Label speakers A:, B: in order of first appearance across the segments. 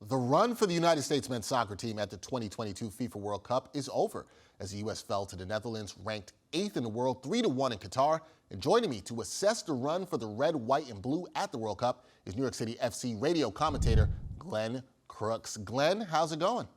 A: The run for the United States men's soccer team at the 2022 FIFA World Cup is over as the U.S. fell to the Netherlands, ranked 8th in the world, 3-1 in Qatar. And joining me to assess the run for the red, white, and blue at the World Cup is New York City FC radio commentator Glenn Crooks. Glenn, how's it going?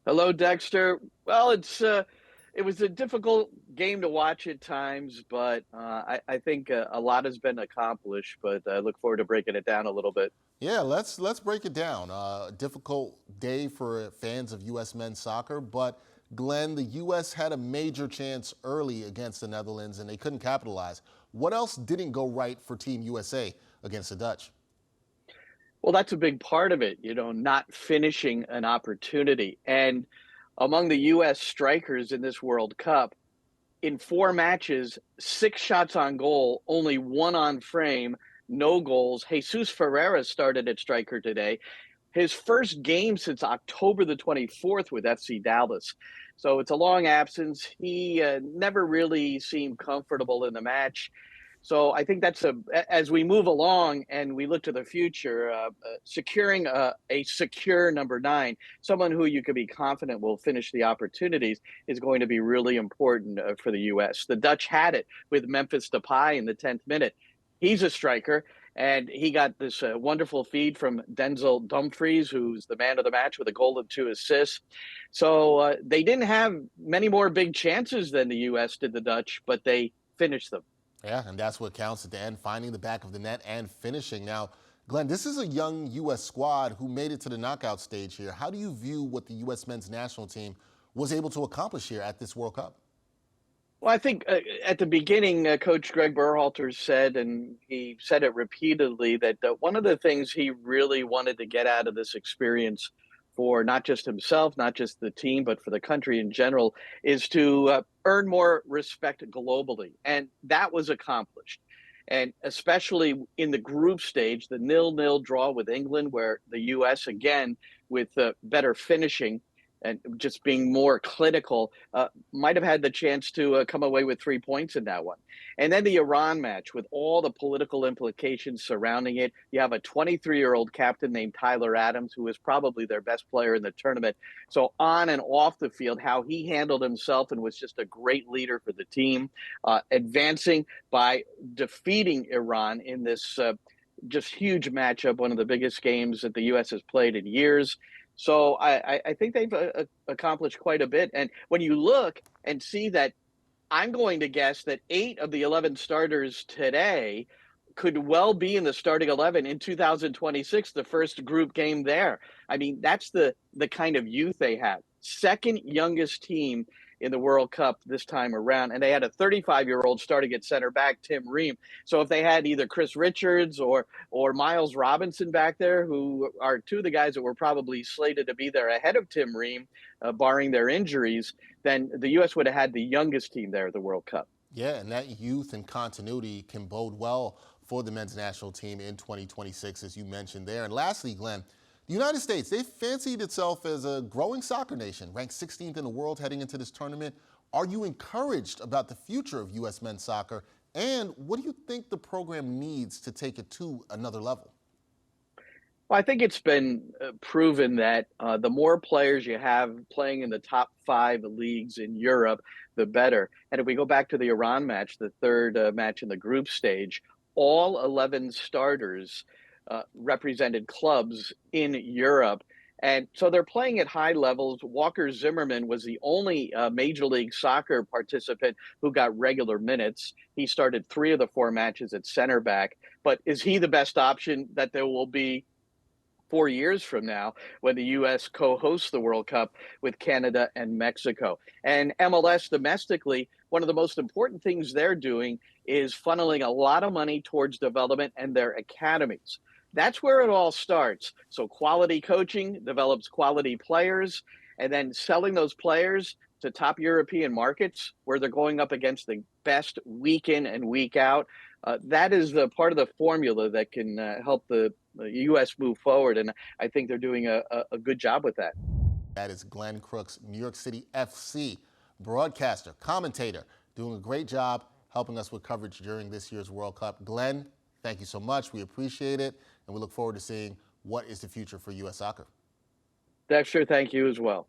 B: Hello, Dexter. Well, it was a difficult game to watch at times, but I think a lot has been accomplished. But I look forward to breaking it down a little bit.
A: Yeah, let's break it down. Difficult day for fans of U.S. men's soccer, but Glenn, the U.S. had a major chance early against the Netherlands, and they couldn't capitalize. What else didn't go right for Team USA against the Dutch?
B: Well, that's a big part of it, not finishing an opportunity. And among the U.S. strikers in this World Cup, in 4 matches, 6 shots on goal, only 1 on frame, no goals. Jesus Ferreira started at striker today. His first game since October the 24th with FC Dallas. So it's a long absence. He never really seemed comfortable in the match. So I think as we move along and we look to the future, securing a secure number 9, someone who you can be confident will finish the opportunities, is going to be really important for the U.S. The Dutch had it with Memphis Depay in the 10th minute. He's a striker, and he got this wonderful feed from Denzel Dumfries, who's the man of the match with a goal and 2 assists. So they didn't have many more big chances than the U.S. did, the Dutch, but they finished them.
A: Yeah, and that's what counts at the end, finding the back of the net and finishing. Now, Glenn, this is a young U.S. squad who made it to the knockout stage here. How do you view what the U.S. men's national team was able to accomplish here at this World Cup?
B: Well, I think at the beginning, Coach Greg Berhalter said, and he said it repeatedly, that one of the things he really wanted to get out of this experience for not just himself, not just the team, but for the country in general, is to earn more respect globally. And that was accomplished. And especially in the group stage, the 0-0 draw with England, where the U.S., again, with better finishing and just being more clinical, might have had the chance to come away with 3 points in that one. And then the Iran match with all the political implications surrounding it. You have a 23-year-old captain named Tyler Adams, who is probably their best player in the tournament. So on and off the field, how he handled himself and was just a great leader for the team, advancing by defeating Iran in this just huge matchup, one of the biggest games that the U.S. has played in years. So I think they've accomplished quite a bit. And when you look and see that, I'm going to guess that 8 of the 11 starters today could well be in the starting 11 in 2026, the first group game there. I mean, that's the kind of youth they have. Second youngest team in the World Cup this time around, and they had a 35-year-old starting at center back, Tim Ream. So if they had either Chris Richards or Miles Robinson back there, who are 2 of the guys that were probably slated to be there ahead of Tim Ream, barring their injuries, then the U.S. would have had the youngest team there at the World Cup.
A: Yeah, and that youth and continuity can bode well for the men's national team in 2026, as you mentioned there. And lastly, Glenn, the United States, they fancied itself as a growing soccer nation, ranked 16th in the world heading into this tournament. Are you encouraged about the future of U.S. men's soccer? And what do you think the program needs to take it to another level?
B: Well, I think it's been proven that the more players you have playing in the top 5 leagues in Europe, the better. And if we go back to the Iran match, the 3rd match in the group stage, all 11 starters represented clubs in Europe. And so they're playing at high levels. Walker Zimmerman was the only Major League Soccer participant who got regular minutes. He started 3 of the 4 matches at center back. But is he the best option that there will be 4 years from now when the U.S. co-hosts the World Cup with Canada and Mexico? And MLS domestically, one of the most important things they're doing is funneling a lot of money towards development and their academies. That's where it all starts. So quality coaching develops quality players, and then selling those players to top European markets where they're going up against the best week in and week out. That is the part of the formula that can help the U.S. move forward, and I think they're doing a good job with that.
A: That is Glenn Crooks, New York City FC broadcaster, commentator, doing a great job helping us with coverage during this year's World Cup. Glenn, thank you so much. We appreciate it, and we look forward to seeing what is the future for U.S. soccer.
B: Dexter, thank you as well.